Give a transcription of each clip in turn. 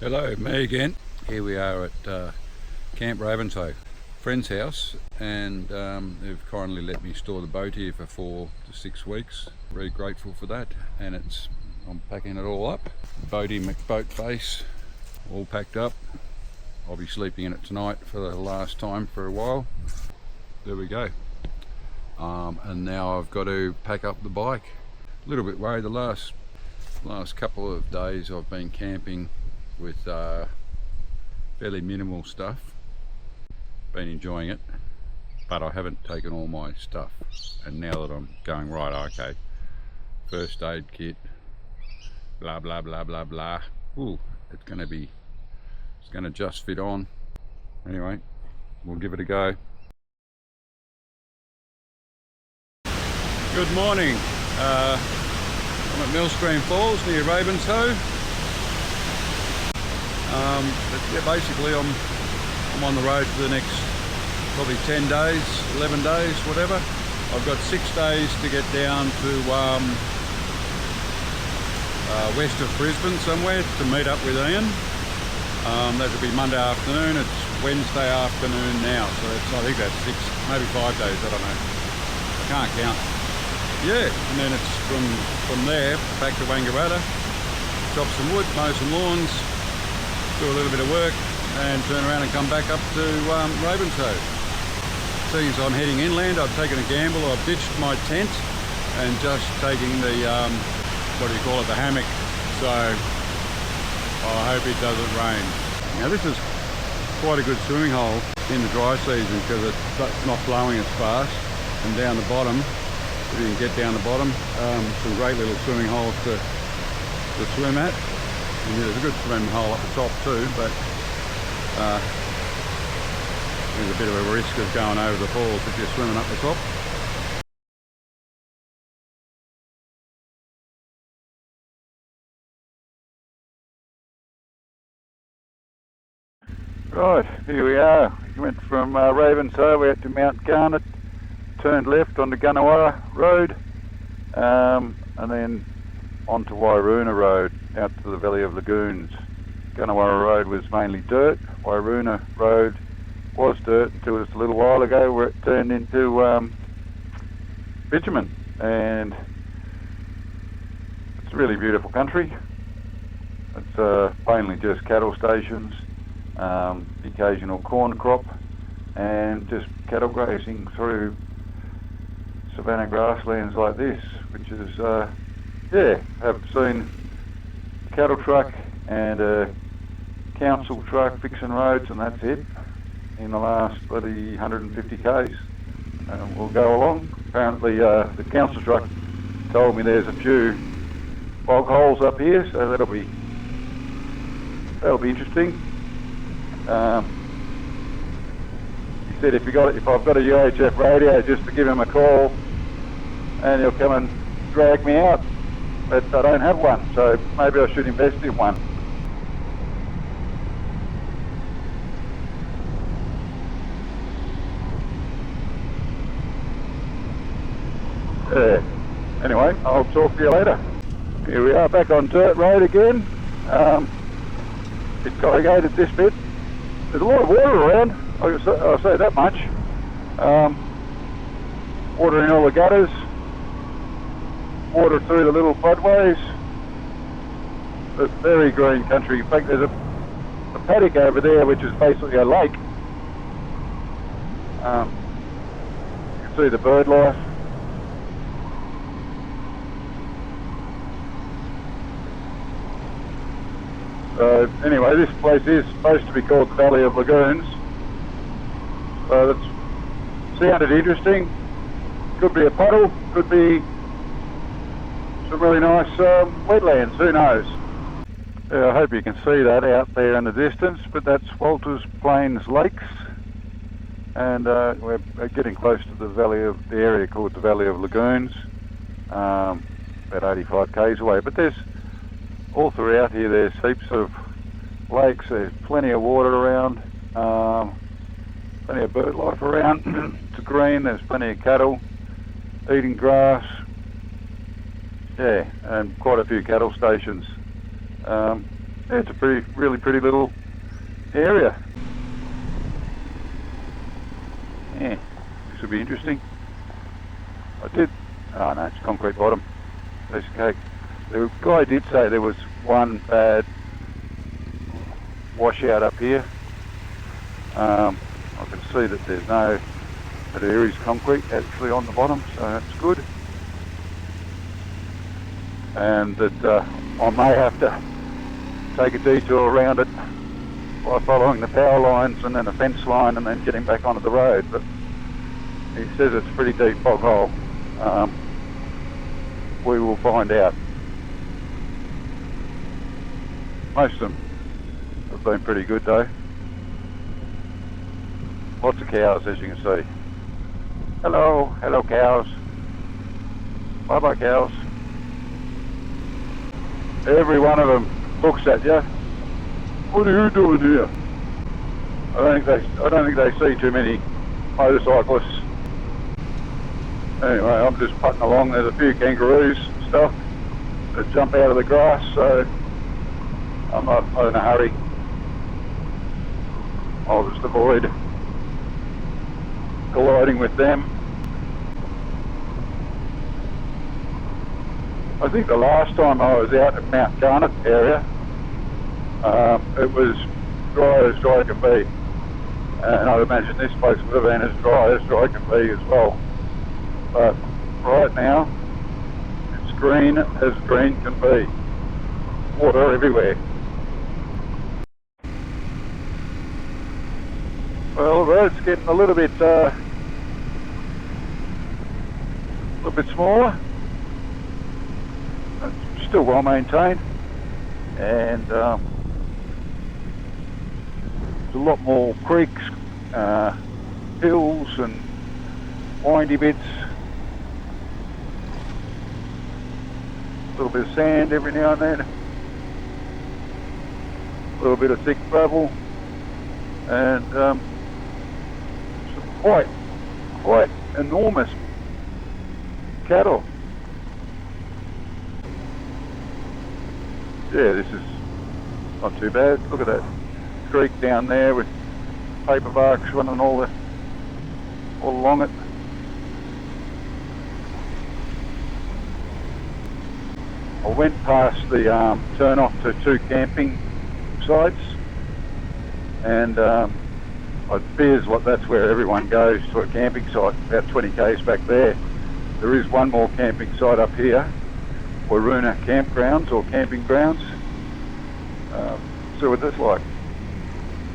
Hello, me again. Here we are at Camp Ravenshoe, friend's house, and they've kindly let me store the boat here for 4 to 6 weeks. Very grateful for that, and I'm packing it all up. Boat face, all packed up. I'll be sleeping in it tonight for the last time for a while. There we go. And now I've got to pack up the bike. A little bit worried. The last couple of days I've been camping with fairly minimal stuff. Been enjoying it, but I haven't taken all my stuff. And now that I'm going, right, okay, first aid kit, blah blah blah blah blah. Ooh, it's gonna just fit on. Anyway, we'll give it a go. Good morning. I'm at Millstream Falls near Ravenshoe. But yeah, basically I'm on the road for the next probably 10 days, 11 days, whatever. I've got 6 days to get down to west of Brisbane somewhere to meet up with Ian. That'll be Monday afternoon. It's Wednesday afternoon now, so I think that's 6, maybe 5 days, I don't know. I can't count. Yeah, and then it's from there back to Wangaratta, chop some wood, mow some lawns, do a little bit of work, and turn around and come back up to Ravenshoe. Seeing as I'm heading inland, I've taken a gamble. I've ditched my tent and just taking the what do you call it, the hammock. So I hope it doesn't rain. Now this is quite a good swimming hole in the dry season because it's not blowing as fast. And down the bottom, if you can get down the bottom, some great little swimming holes to swim at. And there's a good swimming hole at the top too, but there's a bit of a risk of going over the falls if you're swimming up the top. Right, here we are. We went from Ravenshoe out to Mount Garnet, turned left onto Gunnawara Road, and then onto Wairuna Road, out to the Valley of Lagoons. Gunnawara Road was mainly dirt. Wairuna Road was dirt until just a little while ago where it turned into bitumen, and it's a really beautiful country. It's plainly just cattle stations, the occasional corn crop, and just cattle grazing through savanna grasslands like this, which is yeah, haven't seen a cattle truck and a council truck fixing roads, and that's it, in the last bloody 150 k's. We'll go along. Apparently the council truck told me there's a few bog holes up here, so that'll be interesting. He said if I've got a UHF radio, just to give him a call and he'll come and drag me out. But I don't have one, so maybe I should invest in one. Yeah. Anyway, I'll talk to you later. Here we are back on dirt road again. It's corrugated this bit. There's a lot of water around, I'll say that much. Water in all the gutters. Water through the little floodways. It's very green country. In fact, there's a paddock over there which is basically a lake. You can see the bird life. So anyway, this place is supposed to be called the Valley of Lagoons. So that sounded interesting. Could be a puddle, could be some really nice wetlands, who knows. I hope you can see that out there in the distance, but that's Walters Plains Lakes, and we're getting close to the area called the Valley of Lagoons, about 85 k's away. But there's all throughout here, there's heaps of lakes, there's plenty of water around, plenty of bird life around. It's green, there's plenty of cattle eating grass. Yeah, and quite a few cattle stations. Yeah, it's a really pretty little area. Yeah, this will be interesting. Oh no, it's concrete bottom. Piece of cake. The guy did say there was one bad washout up here. I can see that there's no, that there is concrete actually on the bottom, so that's good. And that I may have to take a detour around it by following the power lines and then a fence line and then getting back onto the road. But he says it's a pretty deep bog hole. We will find out. Most of them have been pretty good though. Lots of cows, as you can see. Hello cows. Bye bye cows. Every one of them looks at you. What are you doing here? I don't think they see too many motorcyclists. Anyway, I'm just putting along. There's a few kangaroos and stuff that jump out of the grass, so I'm not in a hurry. I'll just avoid colliding with them. I think the last time I was out at Mount Garnet area, it was dry as dry can be, and I'd imagine this place would have been as dry can be as well. But right now, it's green as green can be. Water everywhere. Well, the road's getting a little bit smaller. It's still well maintained, and there's a lot more creeks, hills, and windy bits. A little bit of sand every now and then, a little bit of thick gravel, and some quite enormous cattle. Yeah, this is not too bad. Look at that creek down there with paper barks running all along it. I went past the turn off to 2 camping sites, and I fears that's where everyone goes, to a camping site about 20 k's back there. There is one more camping site up here, Waruna campgrounds or camping grounds. See what that's like.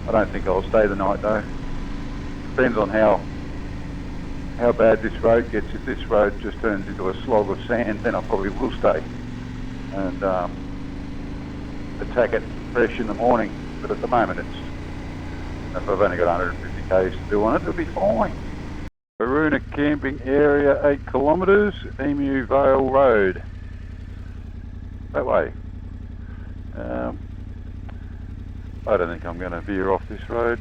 I don't think I'll stay the night though. Depends on how bad this road gets. If this road just turns into a slog of sand, then I probably will stay and attack it fresh in the morning. But at the moment, if I've only got 150 k's to do on it, it'll be fine. Waruna camping area, 8 kilometres, Emu Vale Road. That way. I don't think I'm going to veer off this road.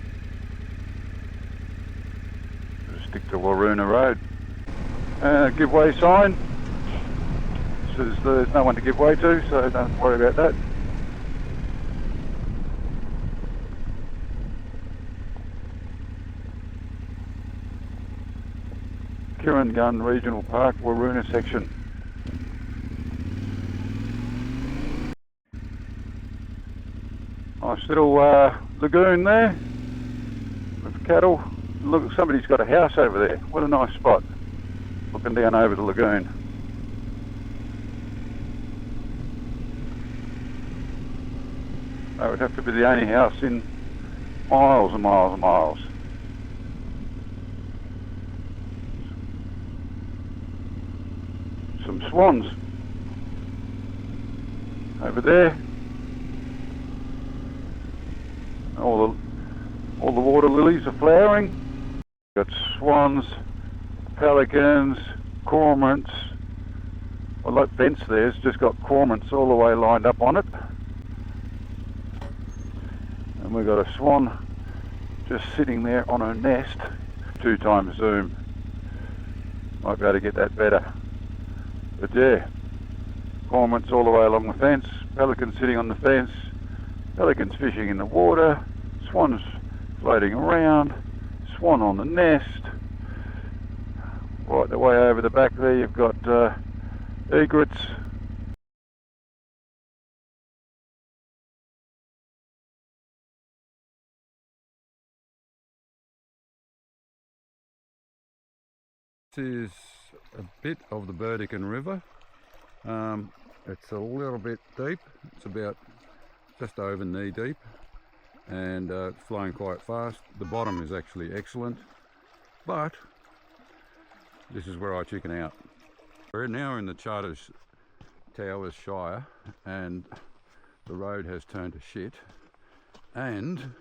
Just stick to Waruna Road. Give way sign. Says there's no one to give way to, so don't worry about that. Kirangun Regional Park, Waruna section. Nice little lagoon there with cattle. Look, somebody's got a house over there. What a nice spot, looking down over the lagoon. That would have to be the only house in miles and miles and miles. Some swans over there. All the water lilies are flowering. Got swans, pelicans, cormorants. Well, that fence there's just got cormorants all the way lined up on it. And we've got a swan just sitting there on her nest. 2 times zoom. Might be able to get that better. But yeah, cormorants all the way along the fence, pelicans sitting on the fence, pelicans fishing in the water, swans floating around, swan on the nest. Right the way over the back there you've got egrets. This is a bit of the Burdekin River. It's a little bit deep. It's about just over knee deep, and it's flowing quite fast. The bottom is actually excellent, but this is where I chicken out. We're now in the Charters Towers Shire, and the road has turned to shit. And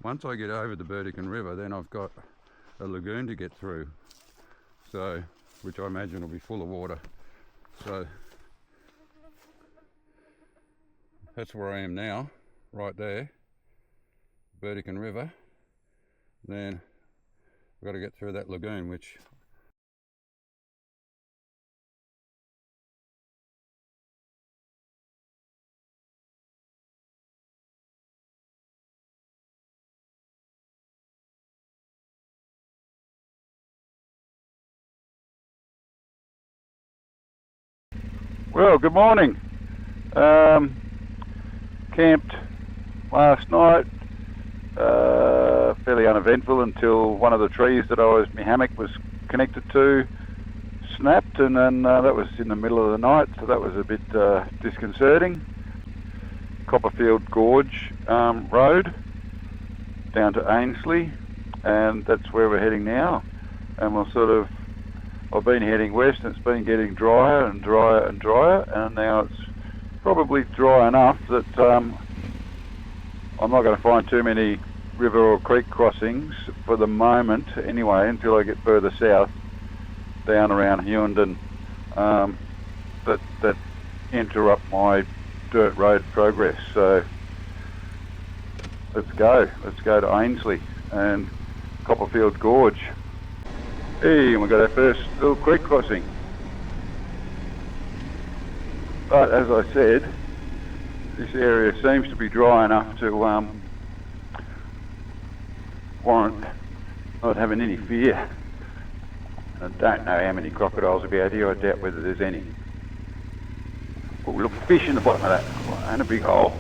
once I get over the Burdekin River, then I've got a lagoon to get through, so which I imagine will be full of water. So that's where I am now, right there, Burdekin River. Then I've got to get through that lagoon, which Well, good morning. Camped last night, fairly uneventful until one of the trees that my hammock was connected to snapped, and then that was in the middle of the night, so that was a bit disconcerting. Copperfield Gorge road down to Einasleigh, and that's where we're heading now. And I've been heading west, and it's been getting drier and drier and drier, and now it's probably dry enough that I'm not going to find too many river or creek crossings for the moment anyway, until I get further south down around Hughenden that interrupt my dirt road progress. So let's go to Einasleigh and Copperfield Gorge. Hey, and we've got our first little creek crossing. But as I said, this area seems to be dry enough to warrant not having any fear. I don't know how many crocodiles will be out here. I doubt whether there's any. Oh, look, fish in the bottom of that, and a big hole.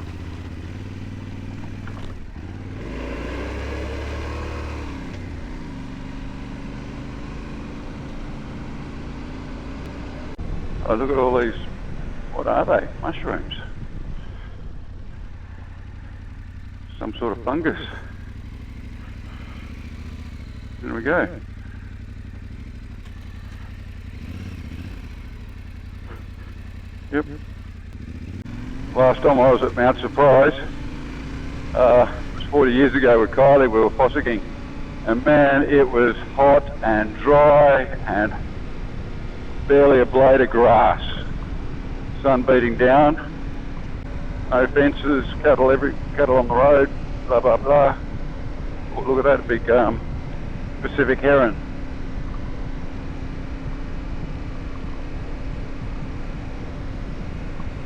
Oh, look at all these, what are they? Mushrooms. Some sort of fungus. There we go. Yep. Last time I was at Mount Surprise, it was 40 years ago with Kylie. We were fossicking, and man, it was hot and dry and barely a blade of grass. Sun beating down, no fences, cattle on the road, blah blah blah. Oh, look at that big Pacific heron.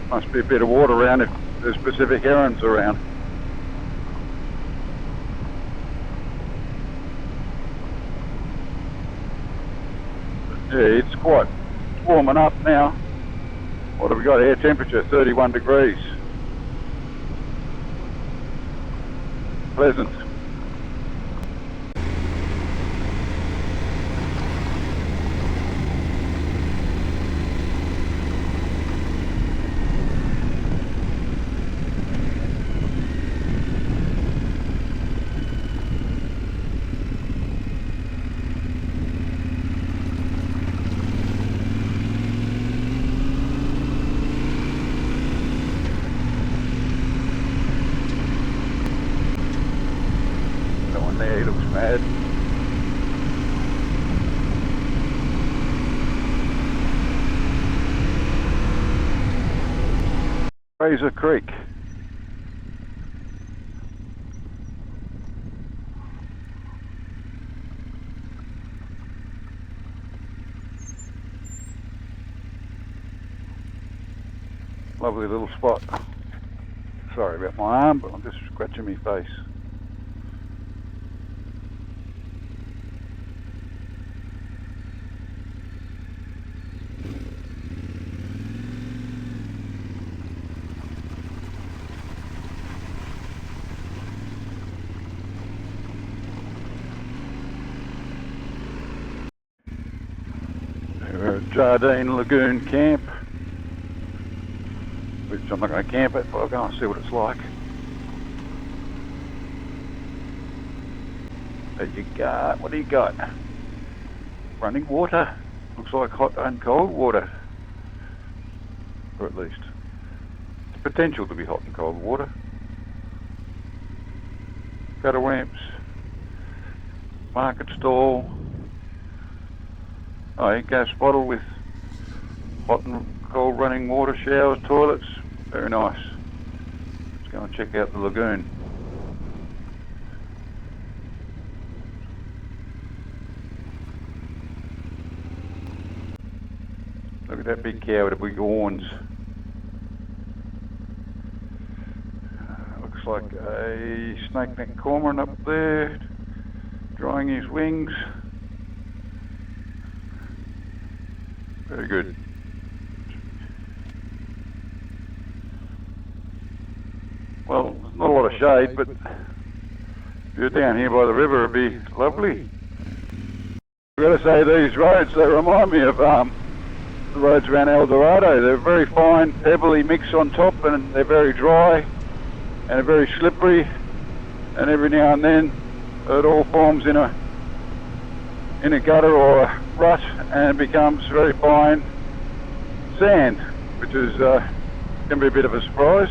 Must be a bit of water around if there's Pacific herons around. Yeah, it's quite warming up now. What have we got? Air temperature 31 degrees. Pleasant. There, he looks mad. Fraser Creek. Lovely little spot. Sorry about my arm, but I'm just scratching my face. We're at Jardine Lagoon Camp, which I'm not going to camp it, but I'll go and see what it's like. There you go. What do you got? Running water. Looks like hot and cold water. Or at least it's potential to be hot and cold water. Gutter ramps. Market stall. Oh, a gas bottle with hot and cold running water, showers, toilets. Very nice. Let's go and check out the lagoon. Look at that big cow with the big horns. Looks like a snake-necked cormorant up there, drying his wings. Very good. Well, there's not a lot of shade, but if you're down here by the river, it'd be lovely. I've got to say, these roads, they remind me of the roads around El Dorado. They're very fine, heavily mixed on top, and they're very dry, and they're very slippery, and every now and then it all forms in a gutter or a rut and becomes very fine sand, which is can be a bit of a surprise.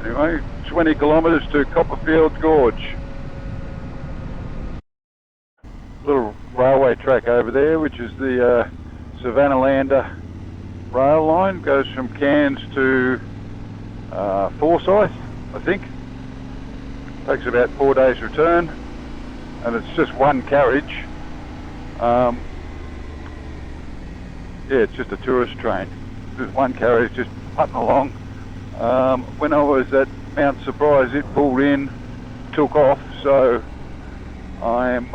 Anyway, 20 kilometres to Copperfield Gorge. Little railway track over there, which is the Savannah-Lander rail line. Goes from Cairns to Forsyth, I think. Takes about 4 days return, and it's just one carriage. Yeah, it's just a tourist train. There's one carriage just putting along. When I was at Mount Surprise, it pulled in, took off, so I'm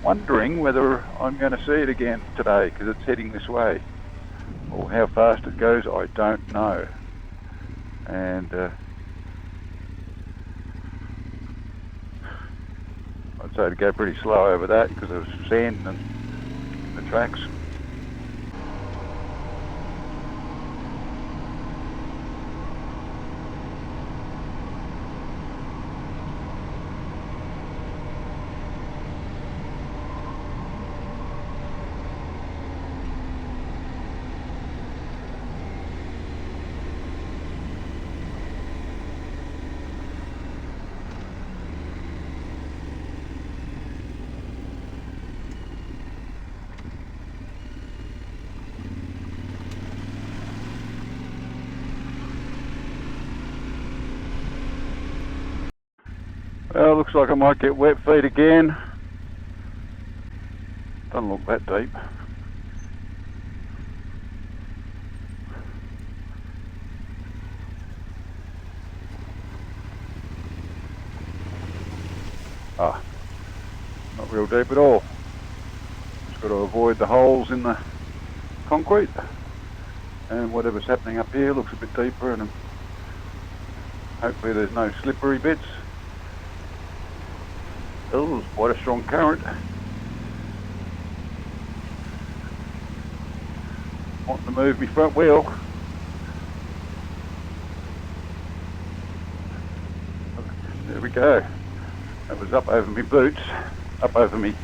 wondering whether I'm going to see it again today, because it's heading this way. Or how fast it goes, I don't know. And I'd say to go pretty slow over that because of sand and the tracks. Well, looks like I might get wet feet again. Doesn't look that deep. Ah, not real deep at all. Just got to avoid the holes in the concrete. And whatever's happening up here looks a bit deeper, and hopefully there's no slippery bits. Oh, quite a strong current. Want to move my front wheel. There we go. That was up over my boots, up over me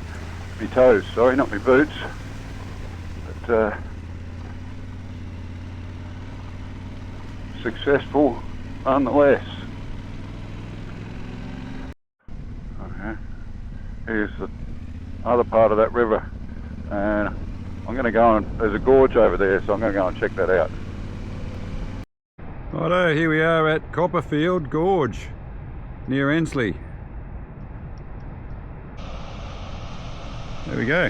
toes. Sorry, not my boots. But successful nonetheless. Okay. Here's the other part of that river, and I'm going to go and there's a gorge over there, so I'm going to go and check that out. Righto, here we are at Copperfield Gorge near Einasleigh. There we go.